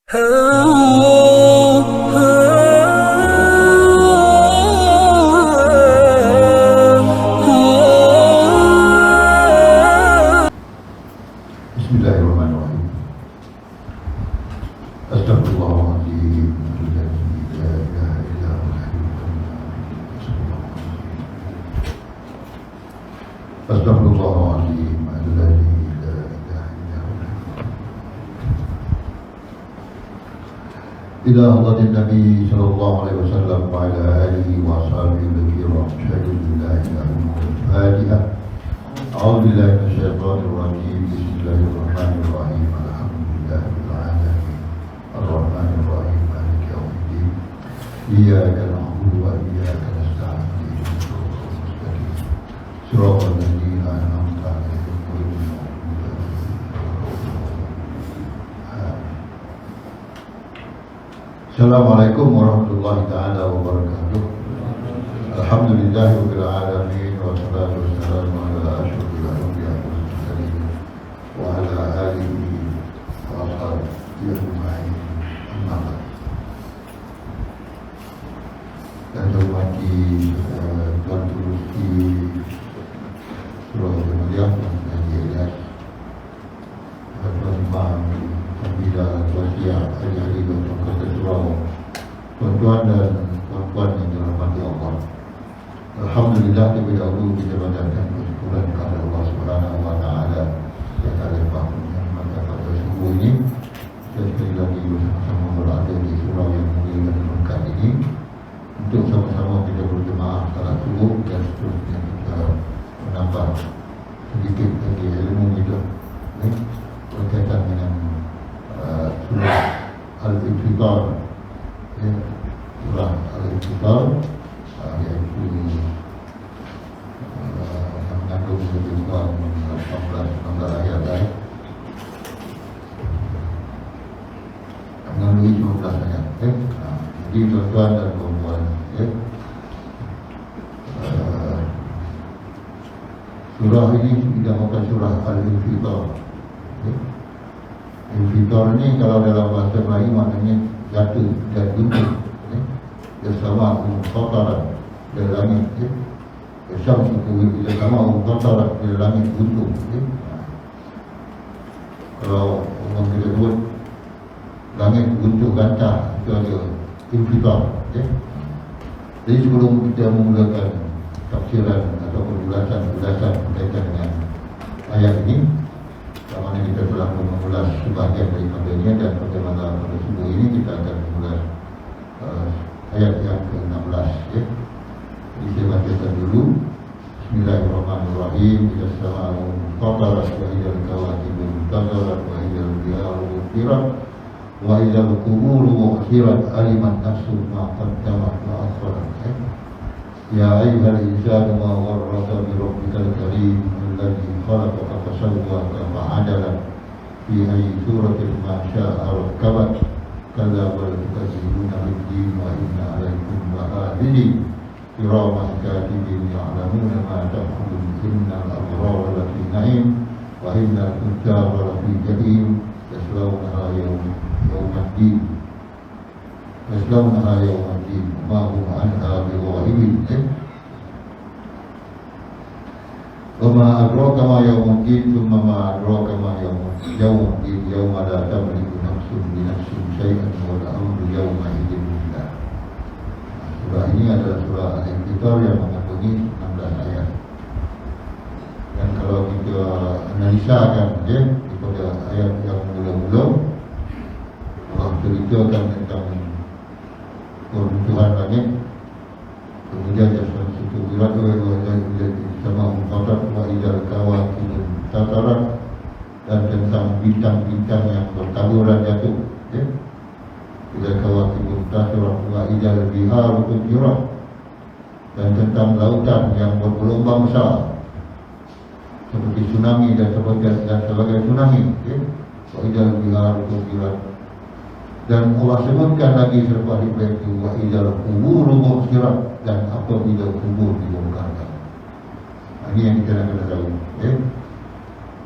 Bismillahirrahmanirrahim. Astagfirullahaladzim. La ilaha illa huwal Astagfirullahaladzim. La ilaha illa huwal Ila hadratin Nabi sallallahu alaihi wasallam wa ala alihi wa ashabihi al-kiram. Asyhadu an la ilaha illallah. Al-Fatihah. A'udzu billahi minasyaitonir rajim. Bismillahirrahmanirrahim. Alhamdulillahirabbil alamin. Arrahmanir rahim. Maliki yaumiddin. Iyyaka na'budu wa iyyaka nasta'in. Shiratal ladzina an'amta 'alaihim ghairil maghdubi 'alaihim. Assalamualaikum warahmatullahi taala wabarakatuh. Alhamdulillahirabbil alamin wa salatu wassalamu ala asyrofil anbiya'i wal mursalin wa ala alihi wa ashabihi ajma'in. Amma ba'd. Dan hormati Tuan Turusi Surah Al-Maryam dan Ilyas, Tuan Imam Pembina Tuasia Hari-Hari dan Tuan Surau, tuan-tuan dan puan-puan yang dirahmati Allah. Alhamdulillah, terlebih dahulu kita panjatkan kesyukuran kepada Allah Subhanahu wa taala yang ada bahwa maka pada subuh ini kita sekali lagi bersama-sama berada di surau yang mulia dan berkat ini untuk sama-sama kita berjemaah salat subuh dan seterusnya kita menambah sedikit lagi ilmu kita berkaitan dengan surah Al-Infitar, surah Al-Infitar iaitu yang mengandung lebih kurang 18 ayat mengandungi 12 ayat. Jadi tuan-tuan dan puan-puan, surah ini dinamakan surah Al-Infitar. Infitar ini kalau dalam bahasa Melayu maknanya jatuh dan guntur. Bersama kotoran dari langit, bersama bersama kotoran dari langit guntur. Kalau orang kita sebut langit guntur gantah, itu ada infitar. Jadi sebelum kita memulakan tafsiran atau penjelasan berkaitan dengan ayat ini, mana kita telah mengulas sebahagian daripadanya, dan bagaimana pada subuh ini kita akan mengulas ayat yang ke-16. Jadi saya bacakan dulu. Bismillahirrahmanirrahim. Ila sama'u fatarat wa idal kawakib tatarat wa idal biharu firat wa idal kuburu mu'khirat aliman nafsu ma qaddamat wa akhirat. Ya ayyuhal insanu ma gharraka bi rabbikal karim alladzi khalaqaka fasawwaka fa'adalak fi ayyi suratin ma syaa rakkabak. Kalla bal tukadzibuna bid-din wa inna 'alaikum lahafidin kiraman katibin ya'lamuna ma taf'alun innal abrara lafi na'im wa innal fujjara lafi jahim yaslawnaha yawmaddin ma hum 'anha bigha'ibin. Wa ma adraka ma yawmuddin thumma ma adraka ma yawmuddin yawma la tamliku nafsun li nafsin syai'an wa al-amru yawma idzin lillah. Surah ini adalah surah Al-Infitar yang mengandungi 16 ayat. Dan kalau kita analisakan daripada ayat yang mula-mula, Allah ceritakan tentang keruntuhan langit, kemudian jasad situ berat sama umfatat wa idal kawakib tatarat, dan tentang bintang-bintang yang bertaburan jatuh, idal kawakib tatarat wa idal bihar fujirat, dan tentang lautan yang bergelombang besar seperti tsunami dan sebagai tsunami, wa idal bihar fujirat. Dan Allah sebutkan lagi selepas itu wa idal kubur mu'khirat, dan apabila kubur dibongkarkan. Ini yang kita nak kena tahu.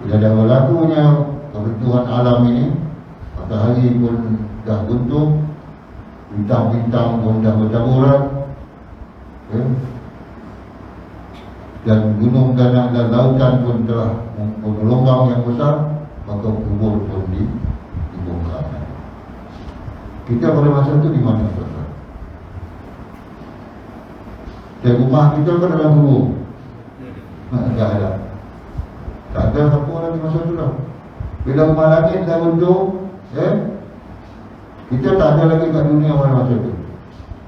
Bila dah berlakunya kebutuhan alam ini, matahari pun dah runtuh, bintang-bintang pun dah bertaburan, ya. Dan gunung dan lautan pun telah bergelombang yang besar, maka kubur pun dibongkar. Kita pada masa itu di mana, saudara? Dan rumah kita kan dalam kubur. Tak ada. Tak ada apa lagi masa itu dah. Bila rumah langit dah runtuh, kita tak ada lagi kat dunia pada masa itu.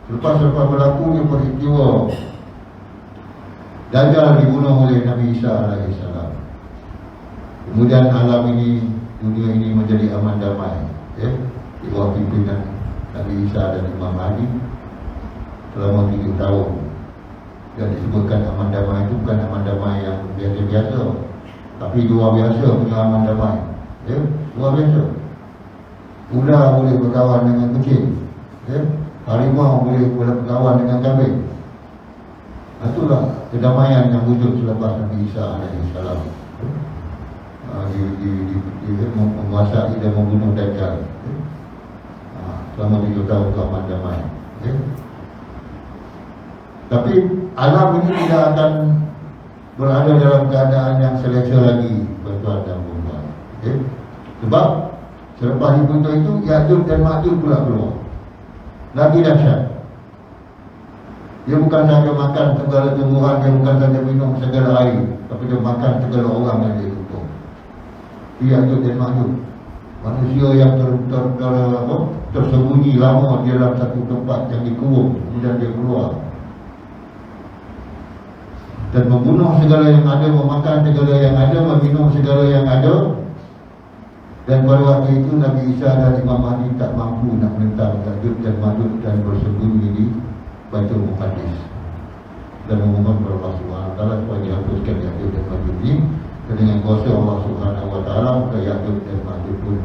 Lepas berlaku dia peristiwa Dajjal dibunuh oleh Nabi Isa AS. Kemudian alam ini, dunia ini menjadi aman damai, di bawah pimpinan Nabi Isa dan Imam Mahdi selama 7 tahun. Dan disebutkan aman damai itu bukan aman damai yang biasa-biasa, tapi luar biasa punya aman damai, luar biasa. Ular boleh berkawan dengan kucing, harimau boleh berkawan dengan kambing. Itulah kedamaian yang wujud selepas Nabi Isa AS menguasai dan membunuh Dajjal. Selama 7 tahun aman damai. Tapi alam ini tidak akan berada dalam keadaan yang selesa lagi, tuan dan puan. Sebab selepas dibunuh itu, Ya'juj dan Ma'juj pula keluar. Lagi dahsyat. Dia bukan sahaja makan segala tumbuhan, dia bukan sahaja minum segala air, tapi dia makan segala orang yang dia tutup. Ya'juj dan Ma'juj, manusia yang tersembunyi lama di dalam satu tempat yang dikurung, kemudian dia keluar dan membunuh segala yang ada, memakan segala yang ada, meminum segala yang ada. Dan pada waktu itu Nabi Isa dan Imam Mahdi tak mampu nak menentang Ya'juj dan Ma'juj dan bersembunyi di Baitul Muqaddis dan memohon kepada Allah Subhanahu Wa Taala supaya dihapuskan Ya'juj dan Ma'juj ini. Dan dengan kuasa Allah Subhanahu Wa Taala, maka Ya'juj dan Ma'juj pun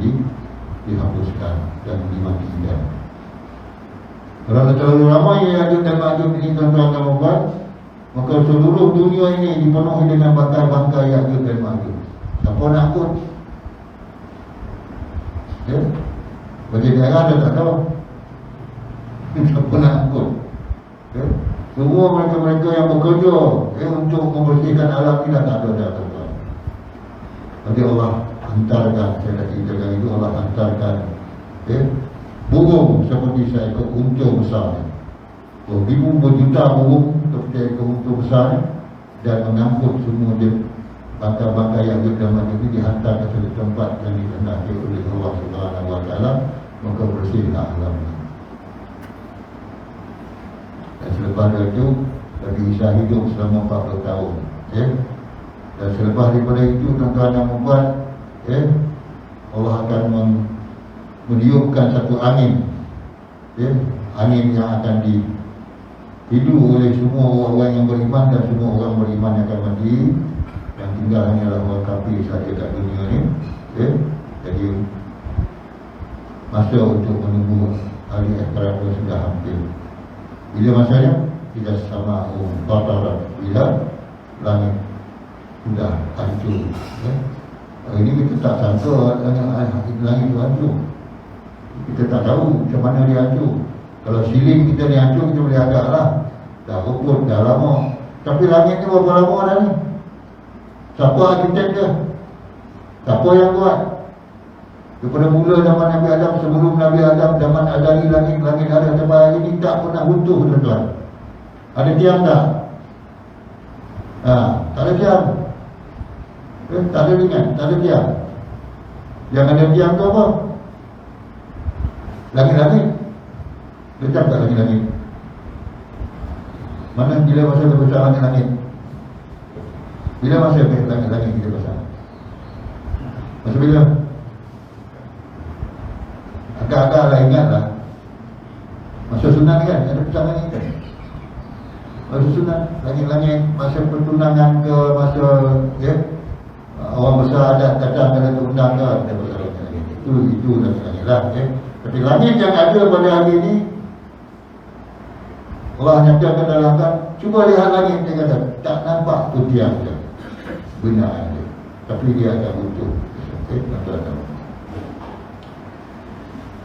dihapuskan dan dimatikan. Kerana terlalu ramai Ya'juj dan Ma'juj ini, tuan-tuan dan puan, maka seluruh dunia ini dipenuhi dengan bangkai-bangkai Ya'juj dan Ma'juj. Siapa nak akut? Bagi daerah dia tak tahu. Siapa nak akut? Semua mereka-mereka yang bekerja untuk membersihkan alam ini tak ada dah, tuan-tuan. Jadi Allah hantarkan, saya dah ceritakan itu, Allah hantarkan burung seperti seekor unta besar, beribu berjuta burung seperti seekor unta besar, dan mengangkut semua dia bangkai-bangkai yang dan Ma'juj ini dihantar ke satu tempat yang dikehendaki oleh Allah Subhanahu Wa Taala, maka bersihlah alam ini. Dan selepas itu Nabi Isa hidup selama 40 tahun, dan selepas daripada itu, tuan-tuan dan puan, Allah akan meniupkan satu angin, angin yang akan dihidu oleh semua orang yang beriman, dan semua orang beriman yang akan mati. Yang tinggal hanyalah orang kafir saja kat dunia ni. Jadi masa untuk menunggu hari akhirat sudah hampir. Bila masanya? Bila sama bataran, bila langit sudah hancur. Ini kita tak sangka langit itu hancur. Kita tak tahu macam mana dia hancur. Kalau siling kita ni hancur, kita boleh agak lah, dah ruput, dah lama. Tapi langit ni berapa lama dah ni? Siapa arkitek dia? Siapa yang buat? Daripada mula zaman Nabi Adam, sebelum Nabi Adam, zaman azali, langit-langit ada sampai hari ini tak pernah runtuh, tuan-tuan. Ada tiang tak? Tak ada tiang. Tak ada ringan, tak ada tiang. Yang ada tiang tu apa? Langit-langit. Letak tak langit-langit? Mana bila masa terbesar langit-langit? Bila masa langit-langit kita besar? Masa bila? Agak-agak lah, ingatlah masa sunat kan, ada besar langit kan? Masa sunat, langit-langit, masa pertunangan ke, masa orang besar adat datang kena terundang ke, ada besar langit-langit. Itu langit-langit lah. Tapi langit yang ada pada hari ini, Allah nyatakan dalam kan, cuba lihat langit, dia kata tak nampak tu tiang je, benar ada, tapi dia akan butuh.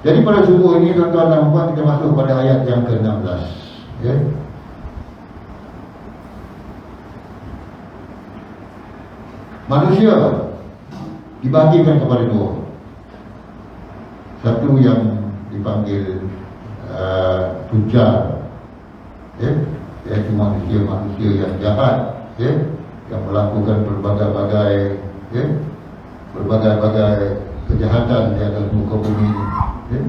Jadi pada subuh ini tuan-tuan dan puan, kita masuk pada ayat yang ke-16. Ya. Manusia dibagikan kepada dua. Satu yang dipanggil tujar, ya, iaitu manusia yang jahat, ya, yang melakukan berbagai-bagai, ya, berbagai-bagai kejahatan di atas muka bumi ini, ya,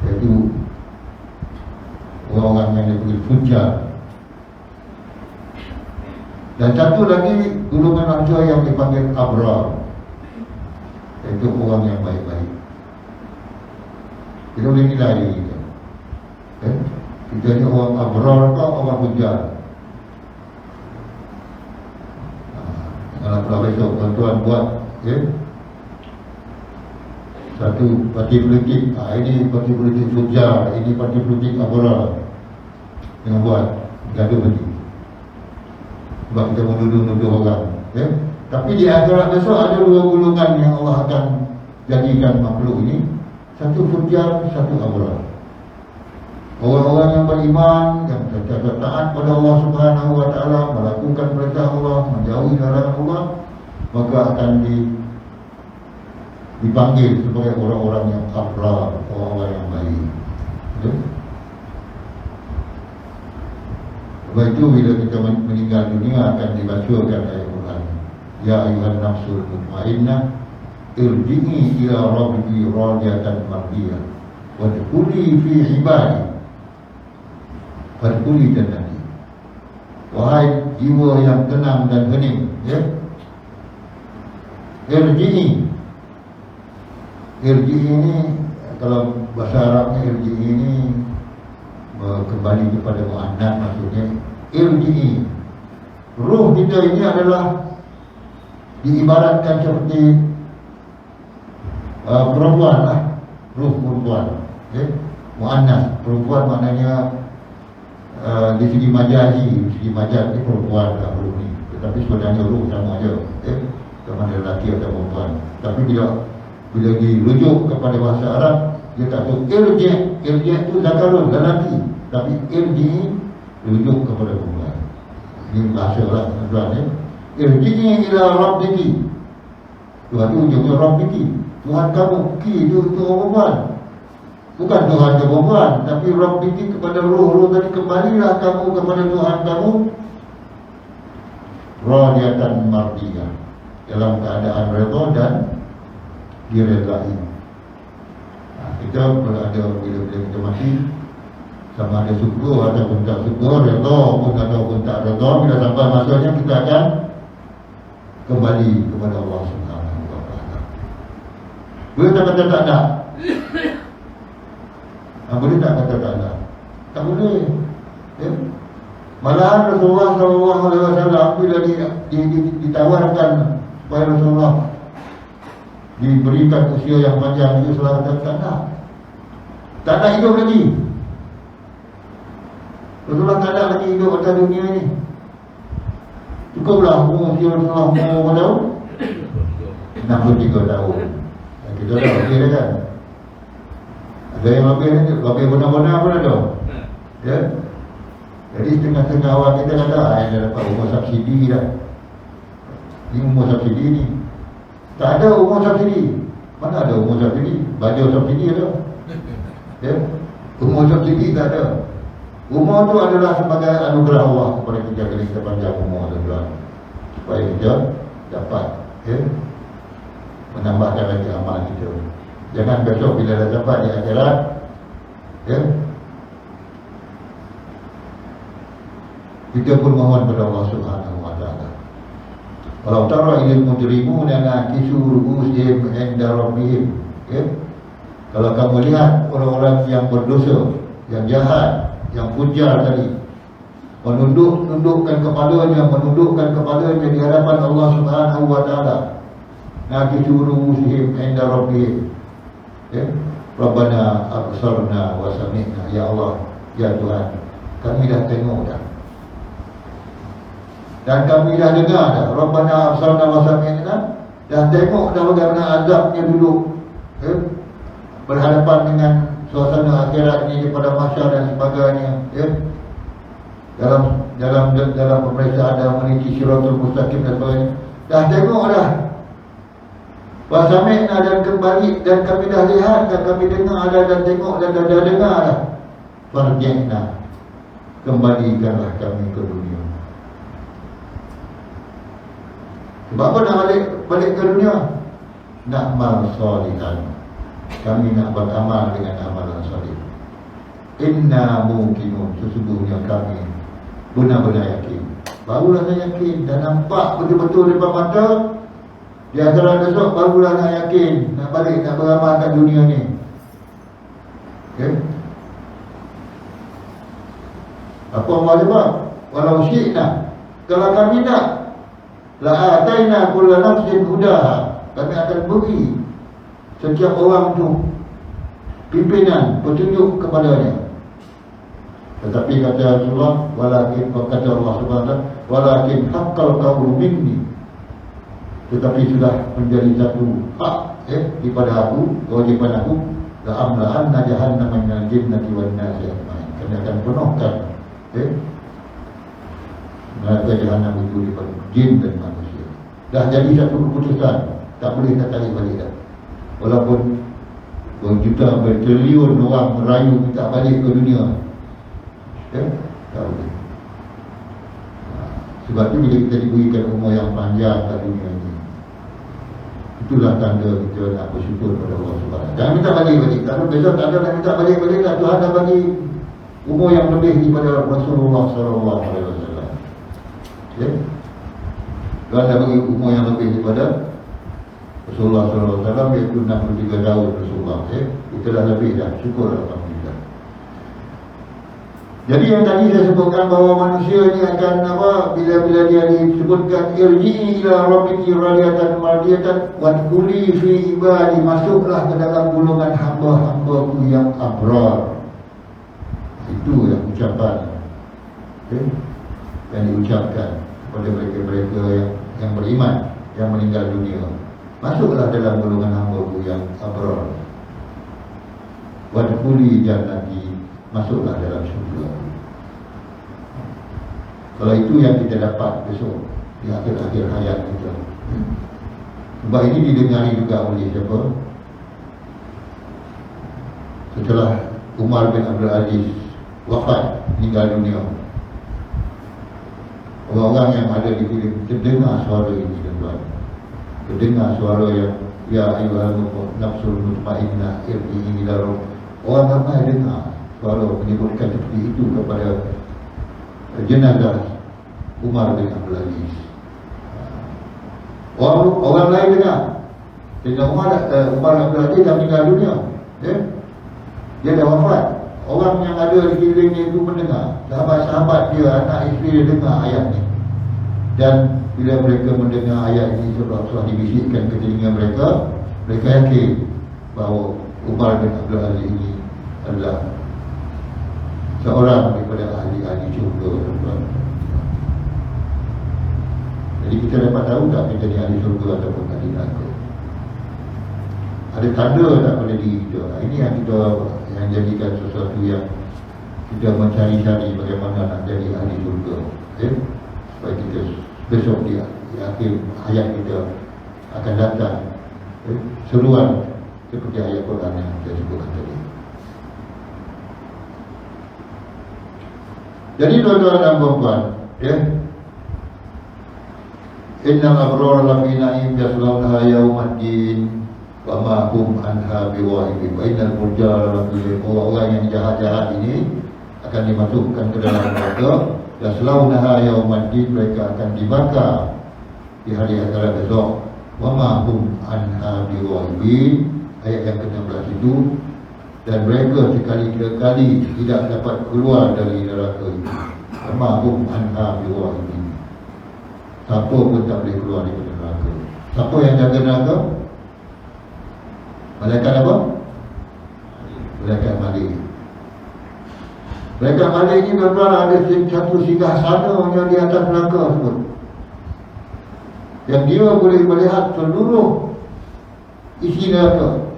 iaitu orang-orang yang dipanggil tujar. Dan satu lagi golongan manusia yang dipanggil abrar, iaitu orang yang baik-baik. Kita boleh nilai diri kita. Kita ni orang abrar atau orang tujar. Kalau pula besok tuan-tuan buat, ya, satu parti politik, ini parti politik tujar, ini parti politik abrar, yang buat gaduh lagi. Sebab kita menuduh-nuduh orang, ya. Tapi di akhirat besok ada dua golongan yang Allah akan jadikan makhluk ini. Satu fujar, satu abrar. Orang-orang yang beriman, yang taat pada Allah Subhanahu wa taala, melakukan perintah Allah, menjauhi larangan Allah, maka akan dipanggil sebagai orang-orang yang abrar, orang-orang yang baik. Ya? Sebab itu bila kita meninggal dunia akan dibacakan ayat Quran. Ya ayyuhan nafsul mutmainnah irji'i ila rabbiki radiyatan mardiyah wadkhuli fi ibadi fadkhuli jannati. Wahai jiwa yang tenang dan hening, ya. Irji'i ini kalau bahasa Arabnya irji'i ini kembali kepada muannats, maksudnya irji'i. Ruh kita ini adalah diibaratkan seperti perempuan lah, ruh perempuan, okay? Muannats, perempuan maknanya di segi majazi, di segi majaz ni perempuan lah ruh ni, tetapi sebenarnya ruh sama aja, okay? Sama ada lelaki atau perempuan. Tapi bila dirujuk kepada bahasa Arab, dia tak tahu irji' itu zakarun, lelaki, tapi irji' rujuk kepada perempuan. Ini bahasa lah tuan-tuan, ya. Irji'i ila rabbiki, Tuhan tu ujungnya rabbiki, Tuhan kamu. Ki itu perempuan, bukan Tuhan ke perempuan, tapi rabbiki kepada ruh tadi. Kembalilah kamu kepada Tuhan kamu radiyatan mardiyah, dalam keadaan redha dan diredai. Kita berada bila kita mati, sama ada syukur ataupun tak syukur, redha ataupun tak redha, bila sampai masanya kita akan kembali kepada Allah Subhanahu wa taala. Boleh tak kata tak ada? Boleh tak kata tak ada? Tak boleh, ya? Malahan Rasulullah SAW bila ditawarkan supaya Rasulullah diberikan usia yang panjang, dia selalu kata tak ada. Tak ada hidup lagi. Rasulullah tak ada lagi hidup atas dunia ni. Cukuplah umur Rasulullah berapa tahun? 63 tahun. Kita dah okey dah kan? Ada yang lebih benar-benar pun ada. Ya. Jadi tengah-tengah awal kita kata, dia dapat umur subsidi dah. Ini umur subsidi ni. Tak ada umur subsidi. Mana ada umur subsidi? Baju subsidi ada. Ya. Umur subsidi tak ada. Umur tu adalah sebagai anugerah Allah kepada kita bila kita panjang umur tuan-tuan, supaya kita dapat, ya, menambahkan lagi amal kita. Jangan besok bila dah dapat di akhirat, ya, kita pun mohon kepada Allah Subhanahu wa taala. Walau tara ilal mujrimuna nakisu ru'usihim 'inda rabbihim, ya. Kalau kamu lihat orang-orang yang berdosa, yang jahat, yang fujar tadi, menundukkan kepalanya di hadapan Allah Subhanahu wa taala. Nakisu ru'usihim 'inda rabbihim, ya. Rabbana absarna wa sami'na. Ya Allah, ya Tuhan, kami dah tengok dah dan kami dah dengar dah. Rabbana absarna wa sami'na, dah tengok dah bagaimana azabnya dulu, ya, berhadapan berhadapan dengan suasana akhirat ini pada masyarakat dan sebagainya, ya. Dalam pemeriksaan dalam meniti Siratul Mustaqim dan sebagainya. Dah tengok dah. Wasami'na dan kembali, dan kami dah lihat dan kami dengar dah, dan tengok dan dah dengar dah. Farji'na, kembalikanlah kami ke dunia. Sebab apa nak balik ke dunia? Na'mal salihan, kami nak beramal dengan amalan salih. Inna muqinun, sesungguhnya kami benar-benar yakin. Barulah nak yakin, dah nampak betul-betul depan mata. Di akhirat besok barulah nak yakin, nak balik, nak beramal kat dunia ni. Okay? Apa Allah jawab? Walau syi'na, kalau kami nak, la'ataina kulla nafsin hudaha, kami akan beri setiap orang tu pimpinan, petunjuk kepadanya. Tetapi kata Rasulullah, walakin, kata Allah SWT, walakin haqqal qawlu minni, tetapi sudah menjadi satu hak daripada aku, kewajiban aku, la'amla'anna jahannama minal jinnati wan nasi ajma'in, kami akan penuhkan neraka jahannam itu daripada jin dan manusia. Dah jadi satu keputusan, tak boleh nak tarik balik dah. Walaupun berjuta, bertriliun orang merayu minta balik ke dunia, tak boleh. Sebab tu bila kita diberikan umur yang panjang kat dunia ini, itulah tanda kita nak bersyukur kepada Allah SWT. Jangan minta balik-balik. Kalau besok tak ada nak minta balik-balik lah, Tuhan dah bagi umur yang lebih daripada Rasulullah SAW. Ya? Tuhan dah bagi umur yang lebih daripada Rasulullah SAW, iaitu 63 tahun Rasulullah. Kita dah lebih dah, syukur Alhamdulillah. Jadi yang tadi saya sebutkan bahawa manusia ni akan apa, bila dia disebutkan irji'i ila rabbiki radiyatan mardiyatan wadkhuli fi ibadi, masuklah ke dalam golongan hamba-hambaku yang abrar. Itu yang ucapan yang diucapkan kepada mereka-mereka yang beriman, yang meninggal dunia. Masuklah dalam golongan hamba-Ku yang abrar. Wadkhuli jannati, masuklah dalam syurga. Kalau itu yang kita dapat besok di akhir-akhir hayat kita. Sebab ini didengari juga oleh siapa? Setelah Umar bin Abdul Aziz wafat, meninggal dunia, orang-orang yang ada di filem terdengar suara ini, tuan-tuan. Terdengar suara yang ya ayyuhal nafsul mutmainnah irji'i ila rabbik. Orang ramai dengar suara menyebutkan seperti itu kepada jenazah Umar bin Abdul Aziz. Orang lain dengar. Jenazah Umar Abdul Aziz dah meninggal dunia, dia dah wafat. Orang yang ada di sekelilingnya itu mendengar, sahabat-sahabat dia, anak isteri dia dengar ayat ni. Dan bila mereka mendengar ayat ini seolah-olah dibisikkan ke telinga mereka, mereka yakin bahawa Umar bin Abdul Aziz ini adalah seorang daripada ahli-ahli syurga, tuan-tuan. Jadi kita dapat tahu tak kita ni ahli syurga ataupun ahli neraka. Ada tanda tak pada diri kita. Ini yang kita yang jadikan sesuatu yang kita mencari-cari bagaimana nak jadi ahli syurga, supaya kita besok di akhir hayat kita akan datang seruan seperti ayat Quran yang saya sebutkan tadi. Jadi tuan-tuan dan puan-puan, innal abrara lafi na'im yaslawnaha yaumaddin wa ma hum anha biwahidin. Wa innal fujjara lafi, orang-orang yang jahat-jahat ini akan dimasukkan ke dalam neraka. Yaslawnaha yaumaddin, mereka akan dibakar di hari akhirat besok. Wa ma hum anha biwahidin, ayat yang ke-16 itu. Dan mereka sekali-kali tidak dapat keluar dari neraka itu. Mahum anha biwahidin, siapa pun tak boleh keluar dari neraka. Siapa yang jaga neraka? Malaikat apa? Malaikat Malik. Malaikat Malik ini tuan-tuan ada satu singgah sana yang di atas neraka tersebut, yang dia boleh melihat seluruh isi neraka.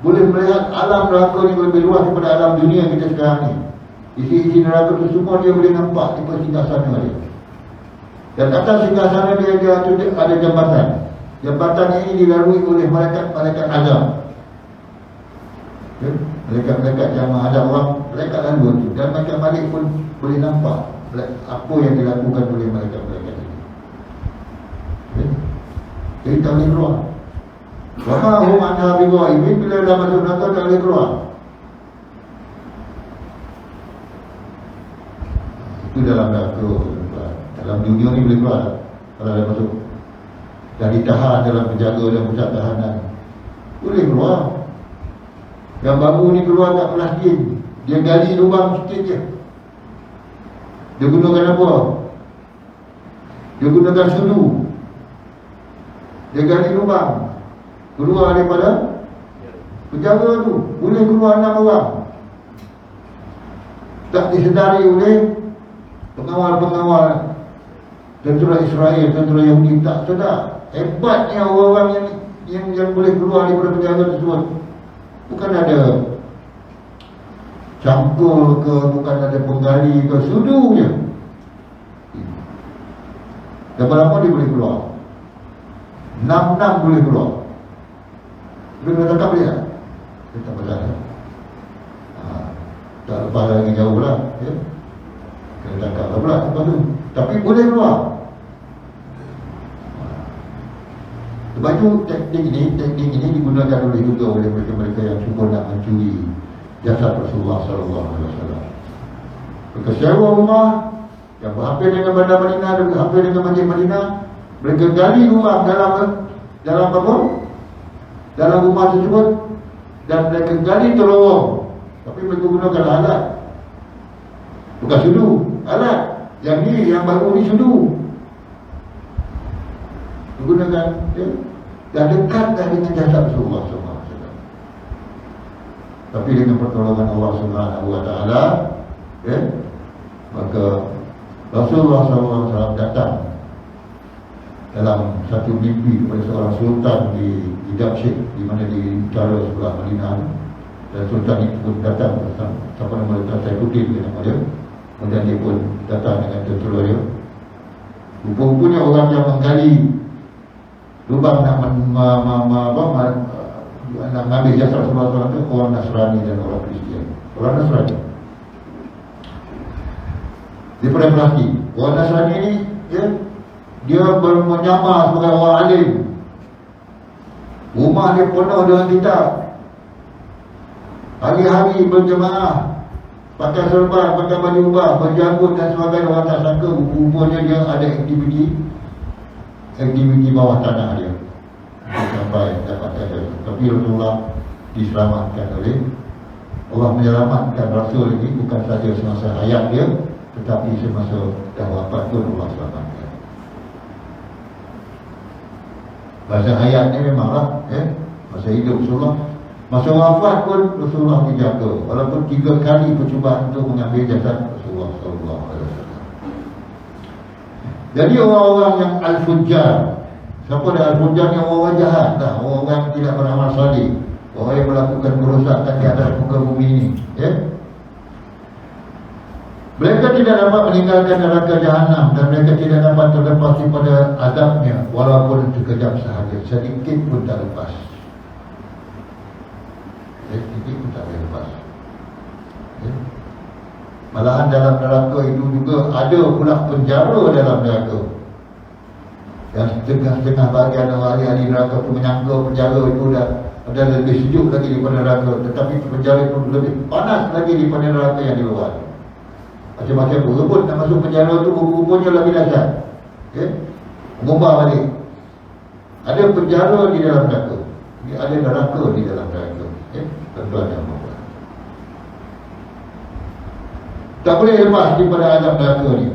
boleh melihat alam neraka ni lebih luas daripada alam dunia kita sekarang ni. Isi-isi neraka tu semua dia boleh nampak di singgahsana dia. Dan atas singgahsana dia ada jambatan. Jambatan ini dilalui oleh malaikat-malaikat azab. Malaikat-malaikat yang menghadap orang, malaikat lalu tu. Dan malaikat Malik pun boleh nampak apa yang dilakukan oleh malaikat-malaikat ini. Jadi tak boleh keluar. Wama hum anha bighaibi, bila dah masuk neraka tak boleh keluar. Itu dalam neraka. Dalam dunia ni boleh keluar kalau dah masuk. Dah ditahan dalam penjaga dan pusat tahanan, boleh keluar. Yang baru ni keluar tak plastik, dia gali lubang sikit je. Dia gunakan apa? Dia gunakan sudu. Dia gali lubang, keluar daripada penjara tu. Boleh keluar 6 orang. Tak disedari oleh pengawal-pengawal tentera Israel, tentera Yahudi. Tak sedar. Hebatnya orang-orang yang boleh keluar daripada penjara tersebut. Bukan ada cangkul ke, bukan ada penggali ke, sudu je. Berapa lama dia boleh keluar? 6 boleh keluar. Dia kena tangkap dia. Dia tak pasal. Tak lepas lagi jauh lah, ya? Kena tangkap lah pula lepas tu. Tapi boleh keluar. Sebab itu teknik ini digunakan juga oleh mereka-mereka yang cuba nak mencuri jasad Rasulullah SAW. Mereka sewa rumah yang berhampir dengan Bandar Madinah dan berhampir dengan Masjid Madinah. Mereka gali rumah dalam apa? Dalam rumah tersebut, dan mereka gali terowong. Tapi mereka gunakan alat, bukan sudu, alat. Yang ni, yang baru ni sudu. Menggunakan ya, dan dekat dah dengan jasad Rasulullah SAW. Tapi dengan pertolongan Allah SWT, ya, maka Rasulullah SAW datang dalam satu mimpi kepada seorang sultan di Damsyik, di mana di utara sebelah Madinah. Dan sultan itu pun datang, siapa nama dia, Saifuddin nama dia. Kemudian dia pun datang dengan tentera dia. Rupa-rupanya orang yang menggali lubang nak mengambil jasad Rasulullah SAW itu orang Nasrani dan orang Kristian. Orang Nasrani daripada plastik. Orang Nasrani ni ya, dia menyamar sebagai orang alim. Rumah dia penuh dengan kitab. Hari-hari berjemaah, pakai serban, pakai baju ubah, berjanggut dan sebagainya. Orang tak sangka rupanya dia ada aktiviti bawah tanah dia sampai dapat ada. Tapi Rasulullah diselamatkan oleh Allah, menyelamatkan Rasul ini bukan saja semasa hayat dia, tetapi semasa dah wafat pun Allah selamatkan. Masa hayat ni memanglah masa hidup Rasulullah. Masa wafat pun Rasulullah dijaga, walaupun 3 kali percubaan untuk mengambil jasad Rasulullah SAW. Jadi orang-orang yang al-fujjar, siapa dah al-fujjar ni? Orang-orang jahat lah, orang-orang yang tidak beramal salih, orang yang melakukan kerosakan di atas muka bumi ini, ya? Mereka tidak dapat meninggalkan neraka jahanam, dan mereka tidak dapat terlepas daripada azabnya walaupun sekejap sahaja, sedikit pun tak lepas. Sedikit pun tak lepas. Malahan dalam neraka itu juga ada pula penjara dalam neraka. Yang setengah-setengah bahagian ahli-ahli neraka itu menyangka penjara itu dah lebih sejuk lagi daripada neraka. Tetapi penjara itu lebih panas lagi daripada neraka yang di luar. Macam-macam berebut nak masuk penjara itu, rupanya lebih dahsyat. Mengubah balik. Ada penjara di dalam neraka, ada neraka di dalam neraka. Tuan-tuan yang berkata, tak boleh lepas daripada azab neraka ni.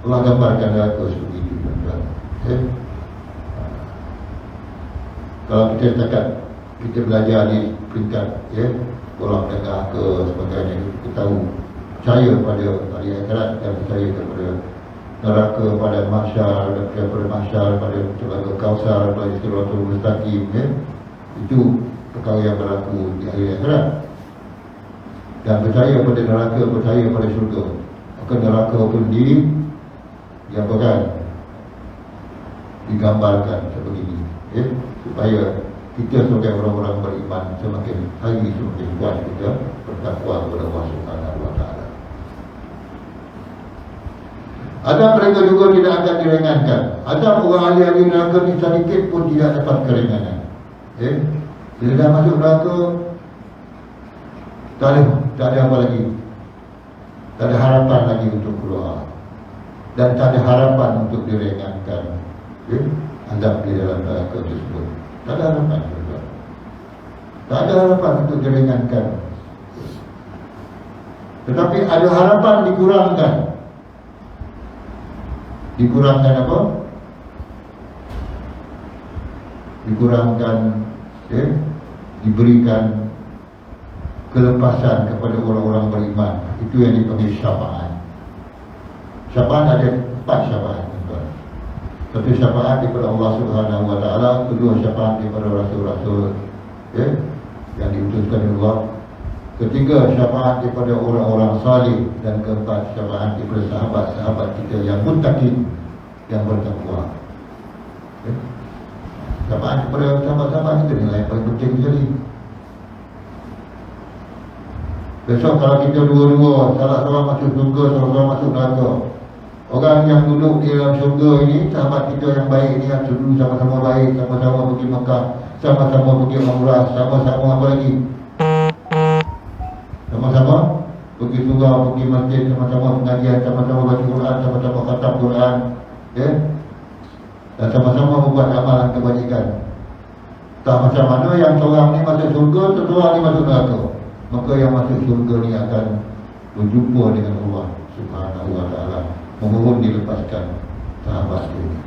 Allah gambarkan neraka seperti itu, tuan-tuan. Kalau kita cakap, kita belajar di peringkat orang menengah ke sebagainya, kita tahu percaya pada hari akhirat dan percaya kepada neraka, pada mahsyar, pada mahsyar, pada telaga Kausar, pada Siratul Mustaqim, itu perkara yang berlaku di hari akhirat. Dan percaya pada neraka, percaya pada syurga. Maka neraka pun digambarkan sebegini, supaya kita sebagai orang-orang beriman semakin hari semakin kuat kita bertakwa kepada Allah Subhanahu wa Ta'ala. Ada mereka juga tidak akan diringankan. Ada orang ahli-ahli neraka ni sedikit pun tidak dapat keringanan. Bila dah masuk neraka, tak ada apa lagi. Tak ada harapan lagi untuk keluar. Dan tak ada harapan untuk diringankan azab di dalam neraka tersebut. Tak ada harapan juga. Tak ada harapan untuk diringankan. Tetapi ada harapan dikurangkan. Dikurangkan apa? Dikurangkan, diberikan kelepasan kepada orang-orang beriman. Itu yang dipanggil syafaat. Syafaat ada 4 syafaat. Satu syafaat daripada Allah Subhanahu wa Ta'ala, kedua syafaat daripada rasul-rasul yang diutuskan oleh Allah, ketiga syafaat daripada orang-orang salih, dan keempat syafaat daripada sahabat-sahabat kita yang muttaqin, yang bertakwa. Syafaat daripada sahabat-sahabat kita nilai yang paling penting sekali. Besok kalau kita dua-dua, salah seorang masuk surga, salah seorang masuk neraka, orang yang duduk di dalam syurga ini, sahabat kita yang baik ini, yang dulu sama-sama baik, sama-sama pergi Mekah, sama-sama pergi umrah, sama-sama apa lagi, sama-sama pergi surau, pergi masjid, sama-sama pengajian, sama-sama baca Quran, sama-sama khatam Quran, dan sama-sama membuat amalan kebajikan. Tak macam mana yang seorang ni masuk surga, seorang ni masuk neraka. Maka yang masuk surga ni akan berjumpa dengan Allah Subhanahu wa Ta'ala, memohon dilepaskan sahabat dia.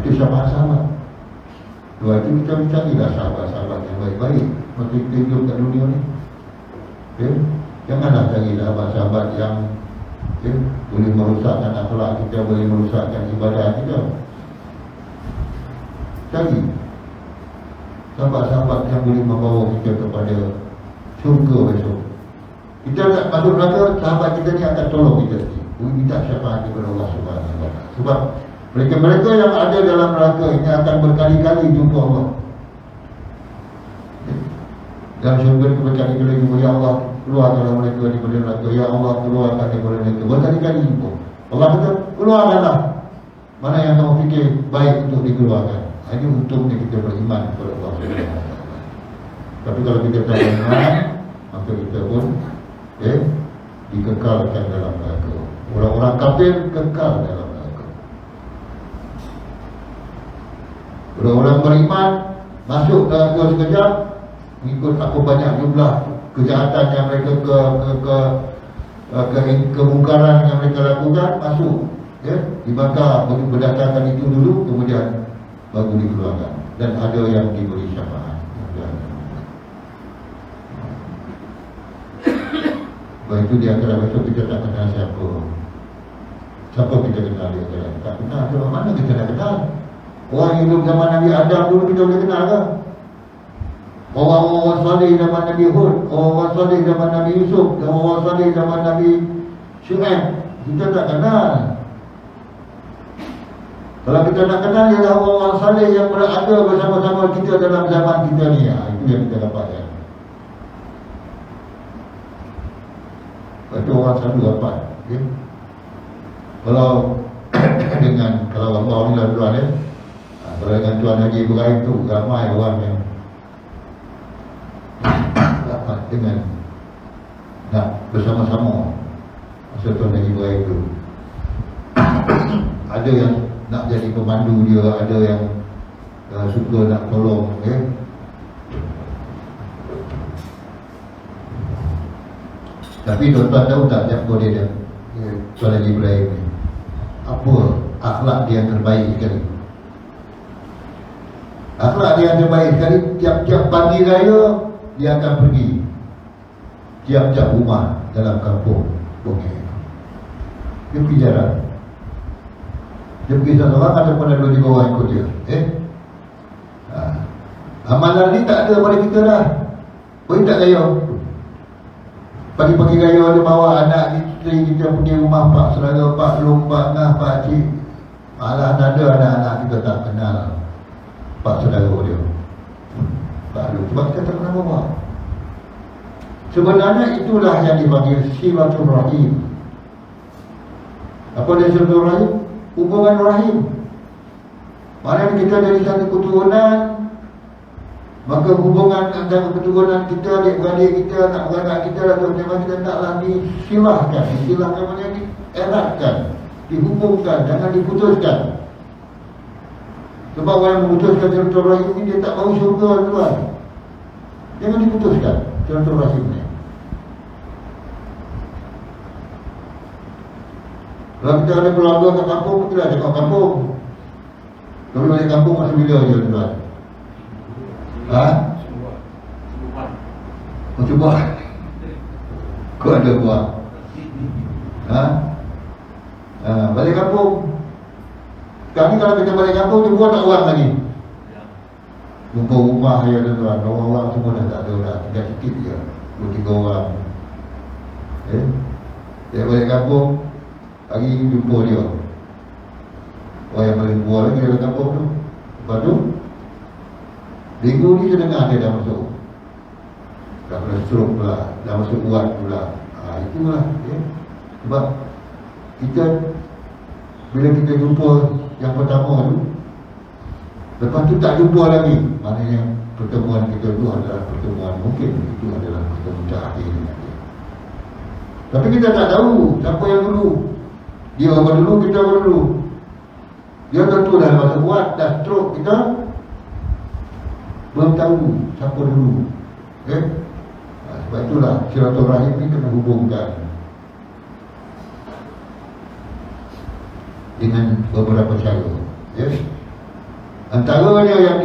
Itu sahabat-sahabat. Dua itu kita carilah sahabat-sahabat yang baik-baik masa kita hidup kat dunia ni. Janganlah cari sahabat-sahabat yang boleh merosakkan akhlak kita, boleh merosakkan ibadah kita. Cari sahabat-sahabat yang boleh membawa kita kepada syurga besok. Kita tak masuk neraka, sahabat kita ni akan tolong kita. Minta syafaat kepada Allah Subhanahu wa Ta'ala. Sebab mereka-mereka yang ada dalam neraka ini akan berkali-kali jumpa Allah. Dalam syurga ni berkali-kali jumpa, ya Allah, keluarkanlah mereka daripada neraka. Ya Allah, keluarkan daripada neraka. Berkali-kali jumpa. Allah kata, keluarkanlah mana yang kamu fikir baik untuk dikeluarkan. Ini untungnya kita beriman kepada Allah Subhanahu wa Ta'ala. Tapi kalau kita tak beriman, maka kita pun dikekalkan dalam neraka. Orang-orang kafir kekal dalam neraka. Orang-orang beriman masuk neraka sekejap, mengikut apa banyak jumlah kejahatan yang mereka kemungkaran yang mereka lakukan, masuk dibakar berdasarkan itu dulu, kemudian baru dikeluarkan. Dan ada yang diberi syafaat. Sebab itu di antara besok kita tak kenal siapa. Siapa kita kenal di antara? Tak kenal. Dari mana kita nak kenal? Orang hidup zaman Nabi Adam dulu kita boleh kenal ke? Orang-orang salih zaman Nabi Hud, orang-orang salih zaman Nabi Yusuf, orang-orang salih zaman Nabi Syuaib, kita tak kenal. Kalau kita nak kenal, ialah orang-orang salih yang berada bersama-sama kita dalam zaman kita ni. Itu yang kita dapatkan. Itu orang selalu dapat. Kalau kalau Allah ni lah Tuhan kalau dengan Tuan Haji Ibrahim tu, ramai orang yang dapat dengan nak bersama-sama masa Tuan Haji Ibrahim tu. Ada yang nak jadi pemandu dia, ada yang suka nak tolong. Tapi tuan-tuan tahu tak siapa dia Tuan Haji Ibrahim ni? Apa akhlak dia yang terbaik sekali? Akhlak dia yang terbaik sekali, tiap-tiap pagi raya dia akan pergi tiap-tiap rumah dalam kampung Bungeng. Dia pergi jalan. Dia pergi seorang ataupun ada 2-3 orang ikut dia. Amalan ni tak ada pada kita dah. Boleh tak gaya? Pagi-pagi gaya ada bawa anak isteri kita pergi rumah pak saudara, pak long, pak ngah, pak cik. Malah ada anak-anak kita tak kenal pak saudara dia, pak long, sebab kita tak pernah bawa. Sebenarnya itulah yang dipanggil silaturahim. Apa dia silaturahim? Hubungan rahim. Mana kita dari satu keturunan, maka hubungan antara keturunan kita, adik-beradik kita, anak-anak kita, atau memang kita taklah disilahkan. Disilahkan maknanya dieratkan, dihubungkan, jangan diputuskan. Sebab orang yang memutuskan silaturahim ini, dia tak mahu syurga tuan. Jangan diputuskan silaturahim ni. Kalau kita ada keluarga kat kampung, kita ada kat kampung. Kalau balik kampung masa bila je tuan? Ha? Kau cuba? Kau ada buat? Ha? Balik kampung. Sekarang ni kalau kita balik kampung, dia buat tak orang lagi. Jumpa rumah ya tuan, orang-orang semua dah tak ada dah, tinggal sikit je, 2-3 orang. Dia balik kampung, pagi jumpa dia. Orang yang paling buah lagi dalam kampung tu. Lepas tu minggu ni saya dengar dia dah masuk, dah kena stroke pula, dah masuk urat pula. Itulah sebab kita, bila kita jumpa yang pertama tu, lepas tu tak jumpa lagi. Maknanya pertemuan kita tu adalah pertemuan, mungkin itu adalah pertemuan terakhir dengan dia. Tapi kita tak tahu siapa yang dulu. Dia apa dulu, kita apa dulu. Dia tentu dah masuk urat, dah stroke, kita belum tahu siapa dulu. Sebab itulah silaturahim ni kena hubungkan dengan beberapa cara. Antaranya yang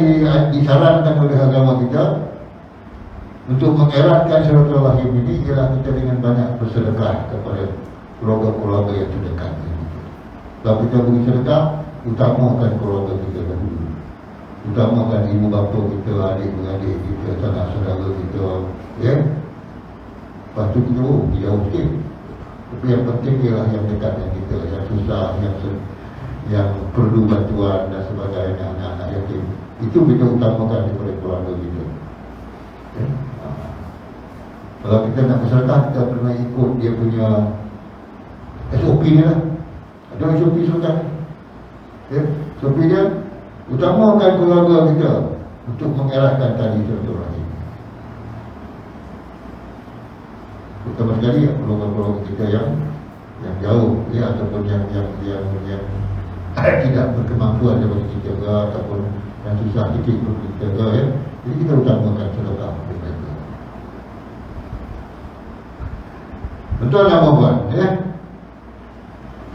disarankan oleh agama kita untuk mengeratkan silaturahim ini ialah kita dengan banyak bersedekah kepada keluarga-keluarga yang terdekat. Kalau kita beri sedekah, utamakan keluarga kita dahulu, utamakan ibu bapa kita, adik-beradik kita, sanak saudara kita. Lepas tu kita jauh sikit. Tapi yang penting ialah yang dekat dengan kita, yang susah, yang perlu bantuan dan sebagainya, anak-anak yatim. Itu kita utamakan daripada keluarga kita. Kalau kita nak bersedekah, kita pernah ikut dia punya SOP ni lah. Ada SOP sedekah. SOP dia, utamakan keluarga kita untuk mengeratkan tali silaturahim. Terutama sekali keluarga-keluarga kita yang jauh, ataupun yang tidak berkemampuan daripada kita ke, ataupun yang susah sikit untuk kita ke, Jadi kita utamakan sedekah untuk mereka. Betul tak puan?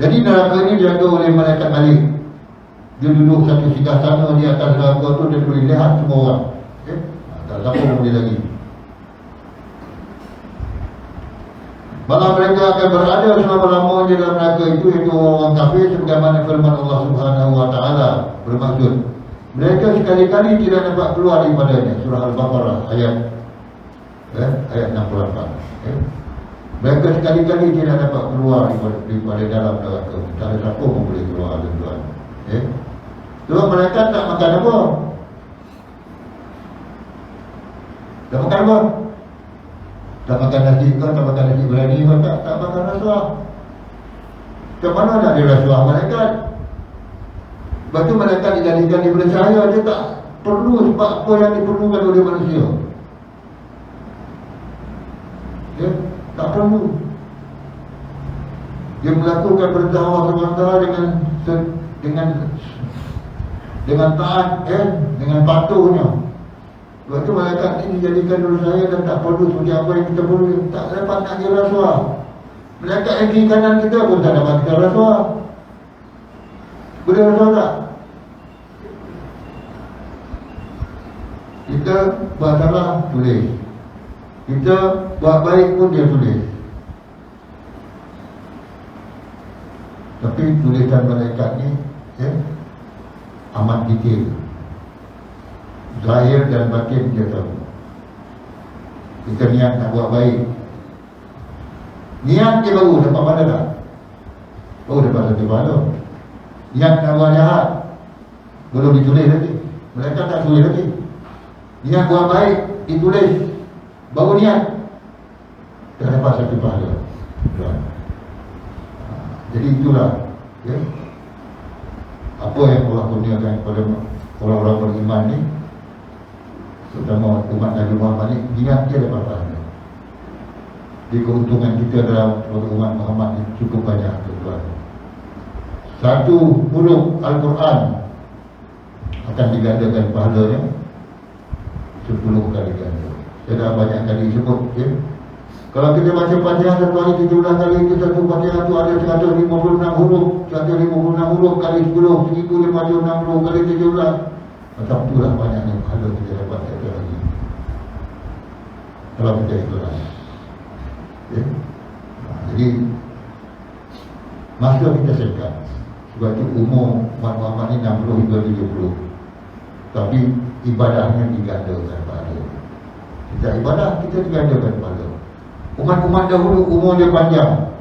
Jadi neraka ini dijaga oleh malaikat Malik. Dia duduk satu singgah sana di atas neraka tu, dia boleh lihat semua orang. Tak siapa boleh lagi. Malah mereka akan berada selama-lamanya di dalam neraka itu, iaitu orang kafir, sebagaimana firman Allah Subhanahu Wa Taala bermaksud, mereka sekali-kali tidak dapat keluar daripadanya. Surah Al-Baqarah ayat 68. Mereka sekali-kali tidak dapat keluar daripada dalam neraka. Tak ada siapa pun boleh keluar, tuan-tuan. Sebab mereka tak makan apa? Tak makan apa? Tak makan nasi ke, tak makan nasi berani ke, tak makan rasuah. Ke mana nak ada rasuah malaikat? Sebab tu malaikat dijadikan daripada cahaya, dia tak perlu sebab apa yang diperlukan oleh manusia. Tak perlu. Dia melakukan perintah Allah SWT dengan taat, dengan patuhnya. Sebab tu malaikat ini dijadikan dulu saya dan tak perlu seperti apa yang kita perlu. Tak dapat nak kira rasuah. Malaikat yang kiri kanan kita pun tak dapat kira rasuah. Boleh rasuah tak? Kita buat salah, tulis. Kita buat baik pun dia tulis. Tapi tulisan malaikat ni amat detail. Zahir dan batin dia tahu. Kita niat nak buat baik, niat dia baru dapat pahala tak? Baru dapat satu pahala. Niat nak buat jahat, belum ditulis lagi, mereka tak tulis lagi. Niat buat baik ditulis, baru niat dah dapat satu pahala. Jadi itulah, ya, apa yang Allah kurniakan kepada orang-orang beriman ni, terutama umat Nabi Muhammad ni, niat dia dapat pahala. Di keuntungan kita dalam umat Muhammad ni cukup banyak, tuan. Satu huruf Al-Quran akan digandakan pahalanya 10 kali ganda. Saya dah banyak kali sebut, ya. Kalau kita baca Fatihah satu hari 17 kali, kita satu Fatihah tu ada 156 huruf, 156 huruf kali 10, 1560 kali 17. Macam itulah banyaknya pahala kita dapat setiap hari kalau kita ikhlas, ya. Jadi masa kita singkat, sebab itu umur umat Muhammad ni 60 hingga 70, tapi ibadahnya digandakan pahala. Kita ibadah, kita digandakan pahala. Umat-umat dahulu umur dia panjang,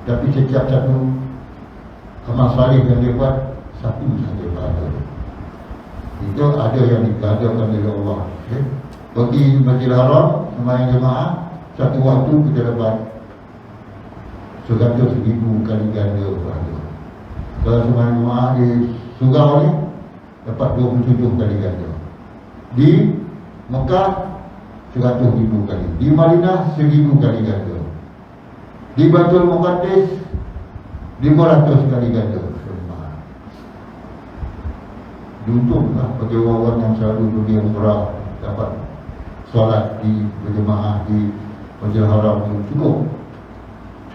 tapi setiap satu amal salih yang dia buat satu saja pahala. Itu ada yang digandakan oleh Allah, ya. Pergi Masjidil Haram sembahyang jemaah, satu waktu kita dapat 100,000 kali ganda pahala. Kalau sembahyang jemaah di surau ni dapat 27 kali ganda. Di Mekah 100,000 kali, di Madinah 1,000 kali ganda, di Baitul Muqaddas 500 kali ganda. Diuntunglah bagi orang yang selalu pergi umrah dapat solat di berjemaah di Masjidil Haram itu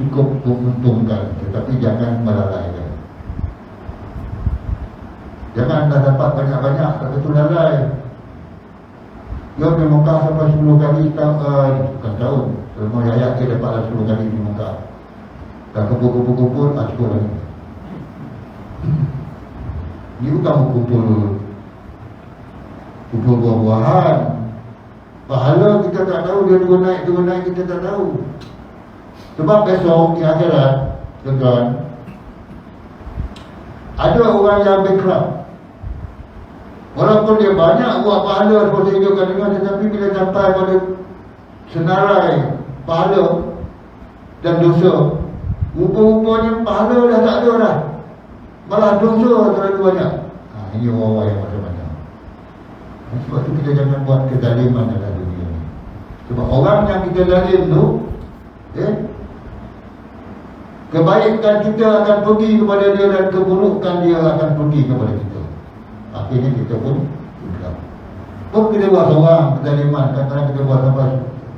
cukup menguntungkan, tetapi jangan melalaikan. Jangan dah dapat banyak-banyak tapi tu lalai. Dia pergi Mekah sampai 10 kali bukan tahun, selama hayat dia dapatlah 10 kali di Mekah. Dah kumpul-kumpul cukup lagi. Dia bukan kumpul buah-buahan. Pahala kita tak tahu, dia turun naik kita tak tahu. Sebab besok di akhirat, tuan-tuan, ada orang yang bankrupt. Walaupun dia banyak buat pahala seperti hidupkan dengan, tetapi bila sampai pada senarai pahala dan dosa, rupa-rupanya pahala dah tak ada dah, malah dosa terlalu banyak. Ini orang-orang yang macam-macam. Sebab tu kita jangan buat kezaliman dalam dunia ni. Sebab orang yang kita zalim tu, kebaikan kita akan pergi kepada dia dan keburukan dia akan pergi kepada kita. Akhirnya kita pun hilang. Pun kita buat seorang kezaliman, kadang-kadang kita buat sampai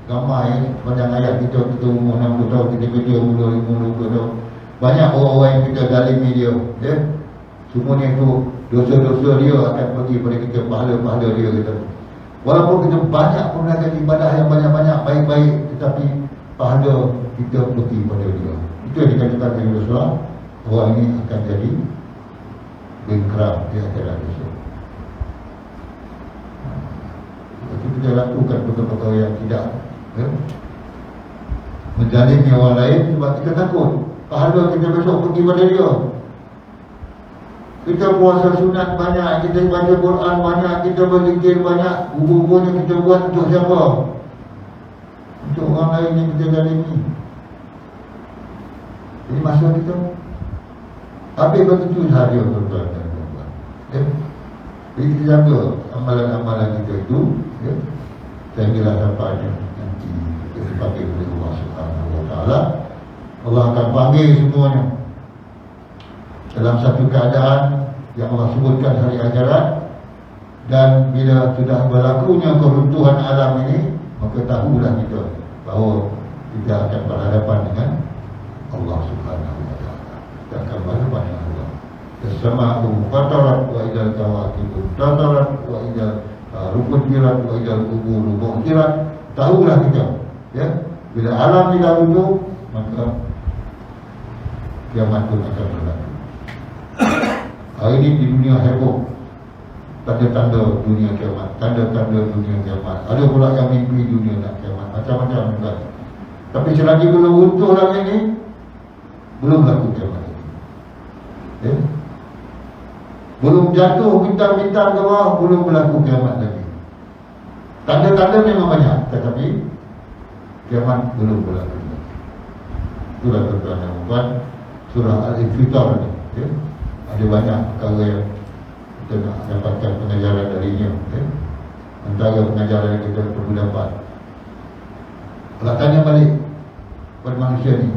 ramai sepanjang ayat kita umur 60 tahun, kita kerja umur 50 tahun. Banyak orang-orang yang kita zalimi dia, ya. Semuanya itu dosa-dosa dia akan pergi pada kita, pahala-pahala dia kita. Walaupun kita banyak melakukan ibadah yang banyak-banyak baik-baik, tetapi pahala kita pergi pada dia. Itu yang dikatakan oleh Rasulullah, orang ini akan jadi bankrupt di akhirat esok. Itu kita lakukan perkara-perkara yang tidak, ya, menzalimi orang lain sebab kita takut pahala kita besok pergi pada dia. Kita puasa sunat banyak, kita baca Quran banyak, kita berzikir banyak, hubung-hubungnya kita buat untuk siapa? Untuk orang lain yang kita zalimi. Jadi masa kita habis begitu sahaja, tuan-tuan dan puan-puan, ya. Jadi kita jaga amalan-amalan kita itu, ya, sehinggalah sampai nanti kita dipanggil oleh Allah Subhanahu Wa Taala. Allah akan panggil semuanya dalam satu keadaan yang Allah sebutkan hari akhirat. Dan bila sudah berlakunya keruntuhan alam ini, maka tahulah kita bahawa kita akan berhadapan dengan Allah Subhanahu Wa Taala. Kita akan berhadapan dengan Allah. As-sama'u fatarat wa idal kawakibu tatarat wa idal rukujirat wa idal kuburu mu'jirat. Tahulah kita, ya, bila alam tidak runtuh, maka kiamat pun akan berlaku. Hari ini di dunia heboh, tanda-tanda dunia kiamat, tanda-tanda dunia kiamat. Ada pula yang mimpi dunia nak kiamat, macam-macam juga. Tapi selagi belum utuh lagi ni, belum laku kiamat ini. Ya? Belum jatuh bintang-bintang ke bawah, belum berlaku kiamat lagi. Tanda-tanda memang banyak, tetapi kiamat belum berlaku. Itulah tuan-tuan dan puan, surah Al-Infitar ni, ya? Ada banyak perkara yang kita nak dapatkan pengajaran darinya, ya? Antara pengajaran yang kita perlu dapat. Kalau tanya balik pada manusia ni,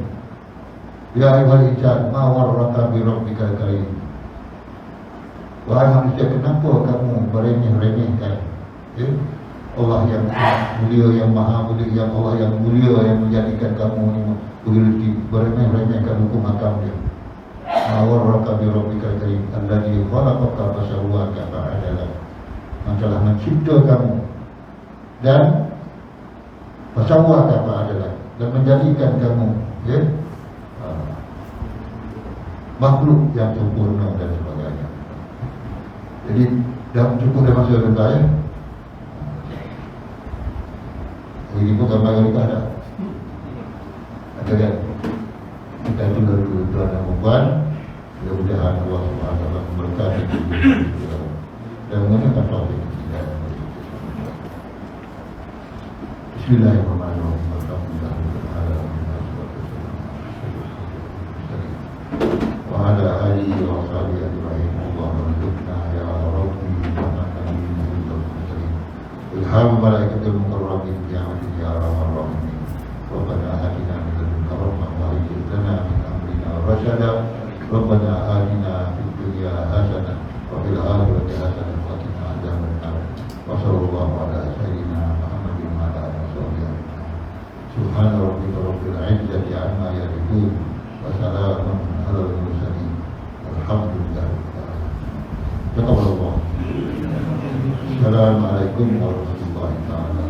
ya ayuhal insan, ma warraka bi rabbikal karim. Wahai manusia, kenapa kamu meremeh-remehkan, ya? Allah yang mulia, yang maha mulia, yang Allah yang mulia, yang menjadikan kamu ni begitu beremeh-remehkan hukum hakam dia. Awarraka bi rabbikal karim alladzi khalaqaka fasawwaka fa'adala. Yang telah mencipta kamu dan fasawwaka fa'adala, dan menjadikan kamu, ya, makhluk yang sempurna dan sebagainya. Jadi dah cukup dah masa rendah, ya. Ini pun gambar kita ada. Ada kan? Kita tunggu dulu tuan dan puan. Mudah-mudahan Allah SWT memberkati kita dan menggunakan topik kita. Bismillahirrahmanirrahim. Wa ala alihi wa sahbihi ajma'in. Allahumma rzuqna ya rabbi wa na'lam min al-mursalin. Ilham malaikatul muqarrabin ya arhamar rahimin. Rabbana atina min ladunka rahmah wa hayyi lana min amrina rashada. Rabbana atina fid dunya hasanah wa fil akhirati hasanah wa qina adzabannar. Wa sallallahu ala sayyidina Muhammadin wa ala alihi wasallam. Subhana rabbika rabbil izzati amma yasifun wa salamun alal mursalin. Alhamdulillah. Assalamualaikum warahmatullahi wabarakatuh.